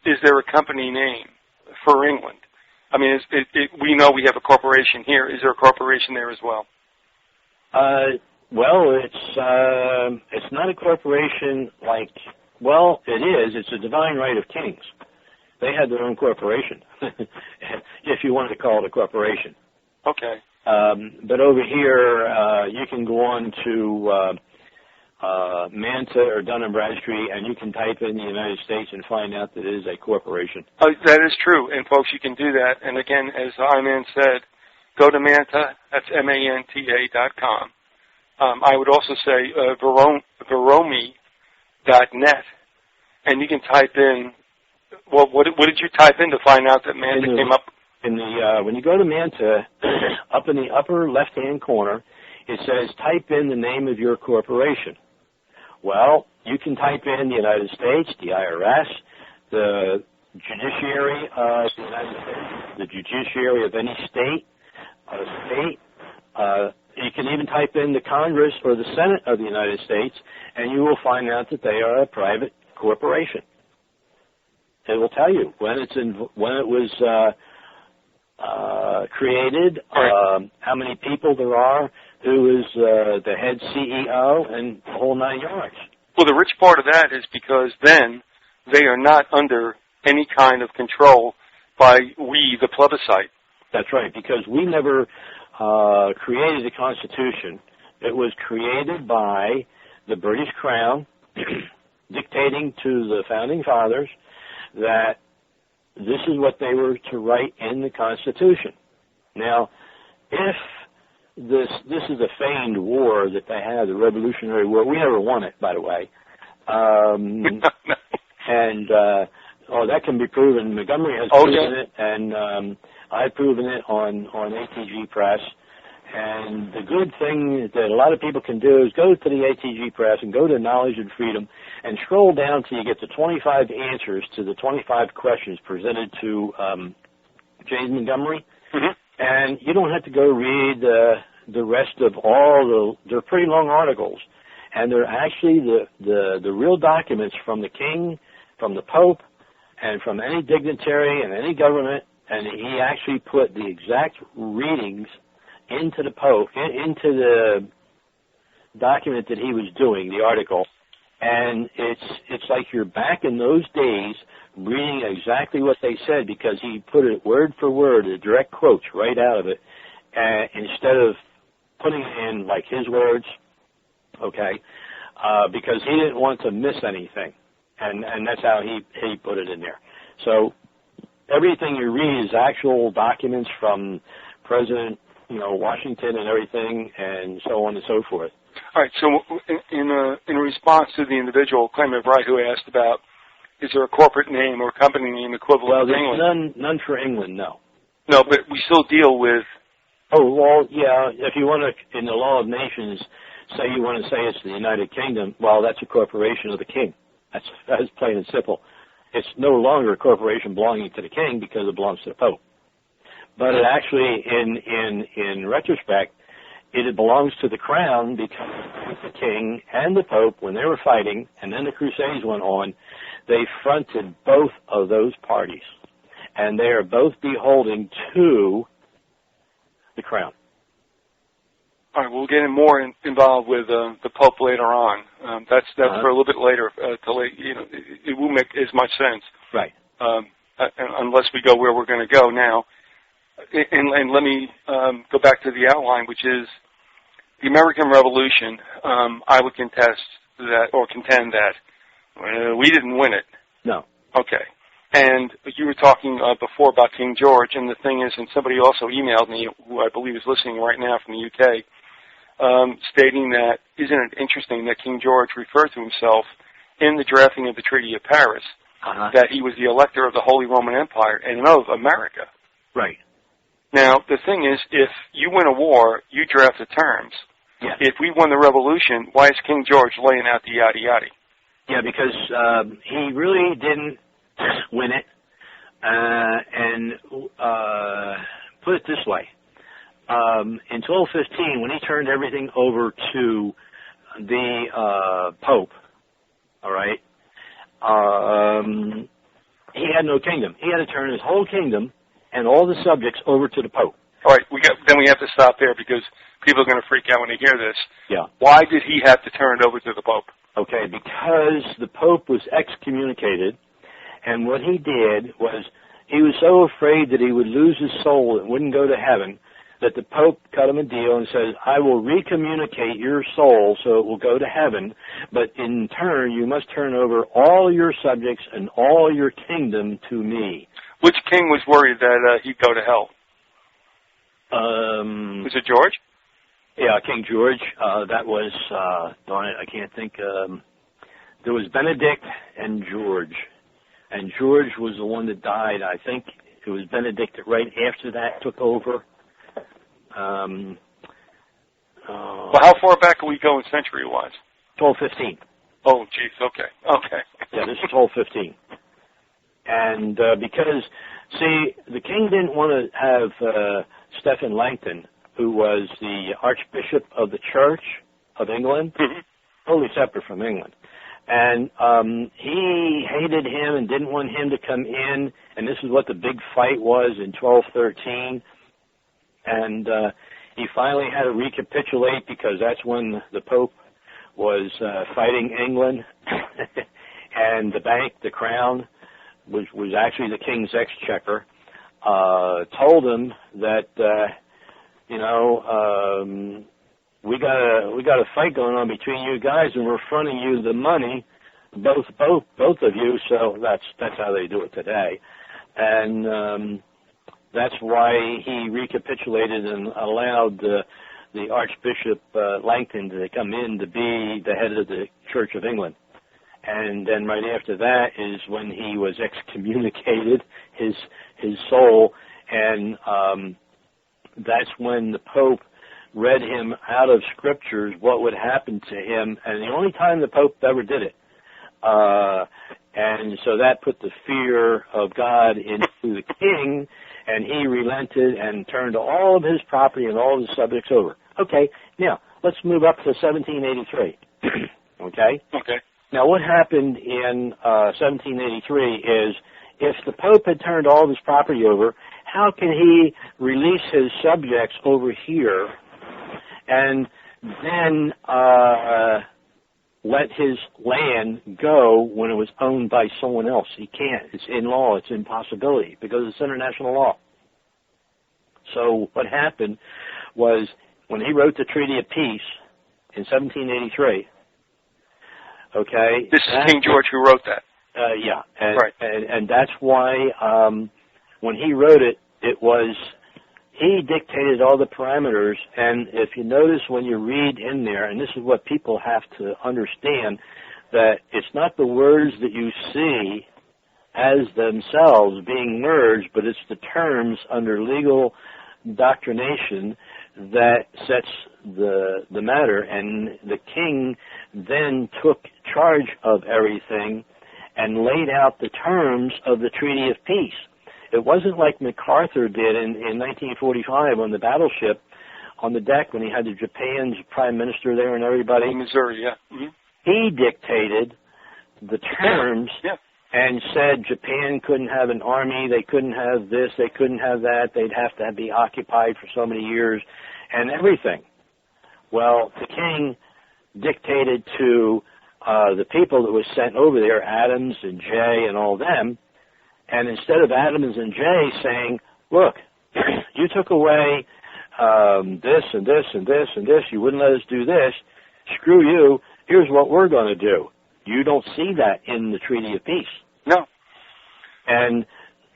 is there a company name for England? I mean, we know we have a corporation here. Is there a corporation there as well? Well, it's not a corporation like, well, it is. It's a divine right of kings. They had their own corporation, if you wanted to call it a corporation. Okay. But over here, you can go on to Manta or Dun & Bradstreet, and you can type in the United States and find out that it is a corporation. That is true, and folks, you can do that. And again, as Iman said, go to Manta, that's MANTA.com. I would also say Veromi.net, and you can type in, well, what did you type in to find out that Manta came up? When you go to Manta, up in the upper left-hand corner, it says type in the name of your corporation. Well, you can type in the United States, the IRS, the judiciary of the United States, the judiciary of any state. You can even type in the Congress or the Senate of the United States, and you will find out that they are a private corporation. It will tell you when it was created, how many people there are, who is the head CEO, and the whole 9 yards. Well, the rich part of that is because then they are not under any kind of control by we, the plebiscite. That's right, because we never created the Constitution. It was created by the British Crown dictating to the Founding Fathers that this is what they were to write in the Constitution. Now, if this is a feigned war that they had, the Revolutionary War, we never won it, by the way. And that can be proven. Montgomery has proven it, and I've proven it on ATG Press. And the good thing that a lot of people can do is go to the ATG Press and go to Knowledge and Freedom and scroll down till you get to 25 answers to the 25 questions presented to James Montgomery. Mm-hmm. And you don't have to go read the rest of they're pretty long articles. And they're actually the real documents from the king, from the Pope, and from any dignitary and any government. And he actually put the exact readings into the Pope, into the document that he was doing, the article. And it's like you're back in those days reading exactly what they said, because he put it word for word, the direct quotes right out of it, instead of putting it in like his words, okay, because he didn't want to miss anything. And that's how he put it in there. So everything you read is actual documents from President Washington and everything, and so on and so forth. All right. So in response to the individual claimant of right who asked about, is there a corporate name or company name equivalent to England? Well, none for England, no. No, but we still deal with... Oh, well, yeah, if you want to, in the law of nations, say you want to say it's the United Kingdom, well, that's a corporation of the king. That's plain and simple. It's no longer a corporation belonging to the king because it belongs to the Pope. But it actually, in retrospect, it belongs to the crown because the king and the Pope, when they were fighting, and then the Crusades went on, they fronted both of those parties. And they are both beholden to the crown. All right, we'll get more involved with the Pope later on. That's for a little bit later. It won't make as much sense. Right. Unless we go where we're going to go now. And let me go back to the outline, which is the American Revolution. I would contend that we didn't win it. No. Okay. And you were talking before about King George, and the thing is, and somebody also emailed me, who I believe is listening right now from the UK, stating that, isn't it interesting that King George referred to himself in the drafting of the Treaty of Paris, that he was the elector of the Holy Roman Empire and of America. Right. Now, the thing is, if you win a war, you draft the terms. Yeah. If we won the revolution, why is King George laying out the yada-yada? Yeah, because he really didn't win it. And put it this way. In 1215, when he turned everything over to the Pope, all right, he had no kingdom. He had to turn his whole kingdom and all the subjects over to the Pope. All right, then we have to stop there because people are going to freak out when they hear this. Yeah. Why did he have to turn it over to the Pope? Okay, because the Pope was excommunicated, and what he did was he was so afraid that he would lose his soul and wouldn't go to heaven that the Pope cut him a deal and says, I will recommunicate your soul so it will go to heaven, but in turn you must turn over all your subjects and all your kingdom to me. Which king was worried that he'd go to hell? Was it George? Yeah, King George. That was, darn it, I can't think. There was Benedict and George. And George was the one that died. I think it was Benedict that right after that took over. Well, how far back are we going century-wise? 1215. Oh, geez, okay. Yeah, this is 1215. And because, see, the king didn't want to have Stephen Langton, who was the Archbishop of the Church of England, totally separate from England. And he hated him and didn't want him to come in, and this is what the big fight was in 1213. And he finally had to recapitulate because that's when the Pope was fighting England. And the bank, the crown, was actually the king's exchequer, told him that, we got a fight going on between you guys, and we're fronting you the money, both of you. So that's how they do it today, and that's why he recapitulated and allowed the Archbishop Langton to come in to be the head of the Church of England. And then right after that is when he was excommunicated, his soul, and that's when the Pope read him out of scriptures what would happen to him, and the only time the Pope ever did it. And so that put the fear of God into the king, and he relented and turned all of his property and all of his subjects over. Okay, now let's move up to 1783. Okay? Okay. Now, what happened in 1783 is if the Pope had turned all of his property over, how can he release his subjects over here and then let his land go when it was owned by someone else? He can't. It's in law. It's impossibility because it's international law. So what happened was when he wrote the Treaty of Peace in 1783, okay. This is King George who wrote that. Yeah, and, right. And that's why when he wrote it, he dictated all the parameters. And if you notice when you read in there, and this is what people have to understand, that it's not the words that you see as themselves being merged, but it's the terms under legal doctrination that sets the matter, and the king then took charge of everything and laid out the terms of the Treaty of Peace. It wasn't like MacArthur did in 1945 on the battleship on the deck when he had Japan's prime minister there and everybody. In Missouri, yeah. Mm-hmm. He dictated the terms. Yeah. And said Japan couldn't have an army, they couldn't have this, they couldn't have that, they'd have to be occupied for so many years, and everything. Well, the king dictated to the people that was sent over there, Adams and Jay and all them, and instead of Adams and Jay saying, look, you took away this and this and this and this, you wouldn't let us do this, screw you, here's what we're going to do. You don't see that in the Treaty of Peace. No. And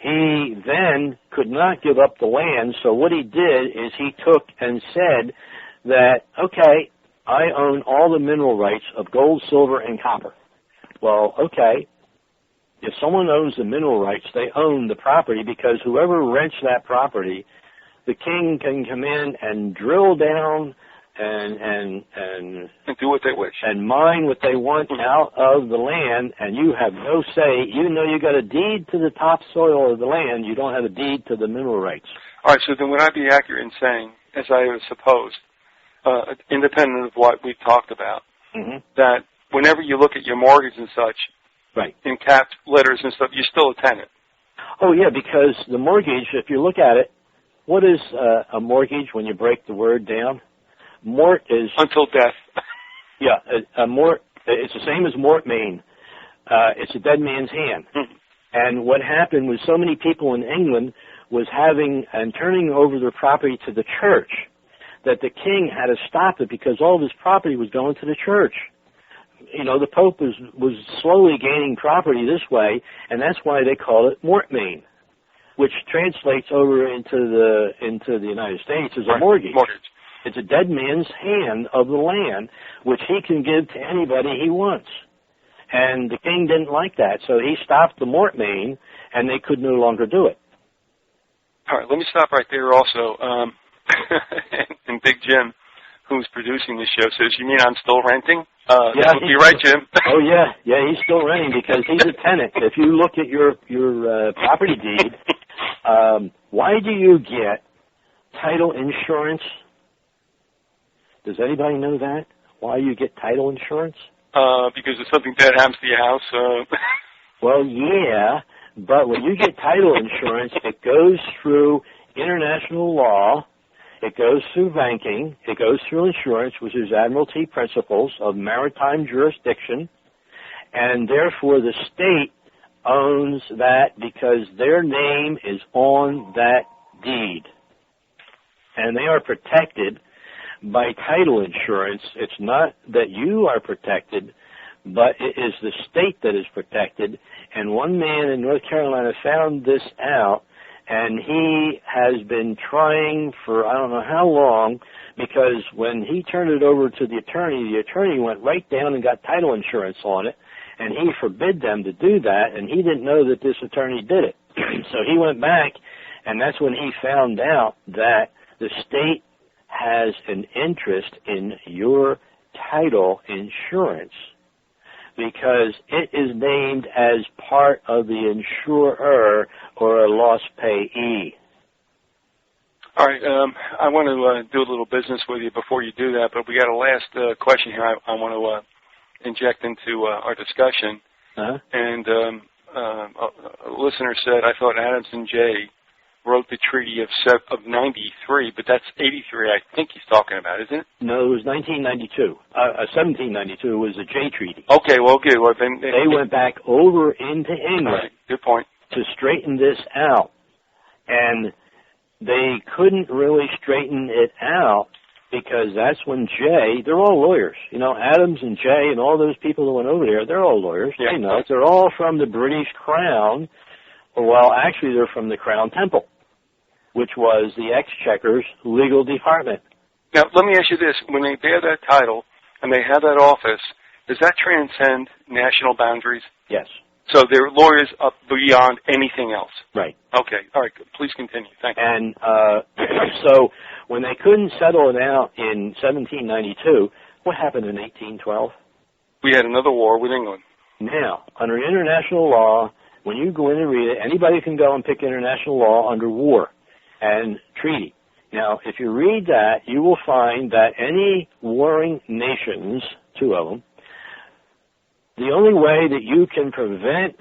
he then could not give up the land, so what he did is he took and said that, okay, I own all the mineral rights of gold, silver, and copper. Well, okay, if someone owns the mineral rights, they own the property because whoever rents that property, the king can come in and drill down and do what they wish and mine what they want out of the land, and you have no say. Even though you got a deed to the topsoil of the land, you don't have a deed to the mineral rights. All right, so then would I be accurate in saying, as I was supposed, independent of what we've talked about, that whenever you look at your mortgage and such, right, in capped letters and stuff, you're still a tenant? Oh, yeah, because the mortgage, if you look at it, what is a mortgage when you break the word down? Mort is... Until death. Yeah, a mort, it's the same as mortmain. It's a dead man's hand. And what happened was so many people in England was having and turning over their property to the church that the king had to stop it because all of his property was going to the church. You know, the Pope was slowly gaining property this way, and that's why they call it mortmain, which translates over into the United States as a mortgage. It's a dead man's hand of the land, which he can give to anybody he wants. And the king didn't like that, so he stopped the mortmain, and they could no longer do it. All right, let me stop right there also. And Big Jim, who's producing this show, says, "You mean I'm still renting?" Yeah, that would be right, Jim. Oh, yeah, he's still renting because he's a tenant. If you look at your property deed, why do you get title insurance? Does anybody know that? Why you get title insurance? Because if something bad happens to your house. Well, yeah, but when you get title insurance, it goes through international law, it goes through banking, it goes through insurance, which is Admiralty principles of maritime jurisdiction, and therefore the state owns that because their name is on that deed. And they are protected by title insurance. It's not that you are protected, but it is the state that is protected. And one man in North Carolina found this out, and he has been trying for I don't know how long, because when he turned it over to the attorney went right down and got title insurance on it, and he forbid them to do that, and he didn't know that this attorney did it. So he went back, and that's when he found out that the state has an interest in your title insurance because it is named as part of the insurer or a loss payee. All right, I want to do a little business with you before you do that, but we got a last question here I want to inject into our discussion. Uh-huh. And a listener said, I thought Adams and Jay wrote the Treaty of 93, but that's 83 I think he's talking about, isn't it? No, it was 1992. 1792 was the Jay Treaty. Okay, well, good. Well, then, they went back over into England. Right, good point. To straighten this out. And they couldn't really straighten it out because that's when Jay, they're all lawyers. You know, Adams and Jay and all those people that went over there, they're all lawyers. Yeah. They know. They're all from the British Crown. Well, actually, they're from the Crown Temple, which was the Exchequer's legal department. Now, let me ask you this. When they bear that title and they have that office, does that transcend national boundaries? Yes. So they're lawyers up beyond anything else? Right. Okay. All right. Please continue. Thank you. And so when they couldn't settle it out in 1792, what happened in 1812? We had another war with England. Now, under international law, when you go in and read it, anybody can go and pick international law under war and treaty. Now, if you read that, you will find that any warring nations, two of them, the only way that you can prevent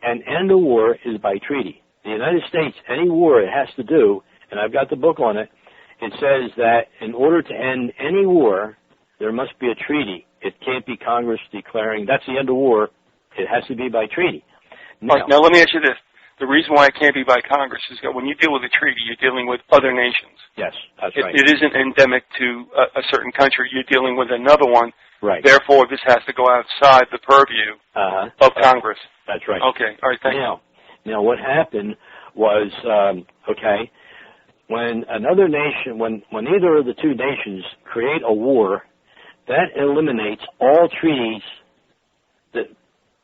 and end a war is by treaty. The United States, any war it has to do, and I've got the book on it, it says that in order to end any war, there must be a treaty. It can't be Congress declaring that's the end of war. It has to be by treaty. Now, let me ask you this. The reason why it can't be by Congress is that when you deal with a treaty, you're dealing with other nations. Yes, that's right. It isn't endemic to a certain country. You're dealing with another one. Right. Therefore, this has to go outside the purview of Congress. That's right. Okay. All right. Thank you. Now, what happened was, when another nation, when either of the two nations create a war, that eliminates all treaties that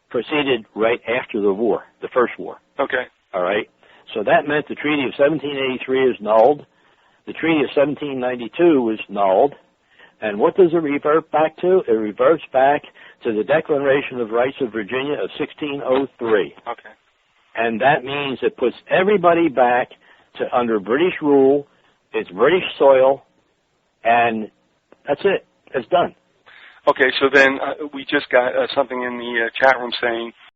proceeded right after the war, the first war. Okay. All right? So that meant the Treaty of 1783 is nulled. The Treaty of 1792 was nulled. And what does it revert back to? It reverts back to the Declaration of Rights of Virginia of 1603. Okay. And that means it puts everybody back to under British rule. It's British soil. And that's it. It's done. Okay, so then we just got something in the chat room saying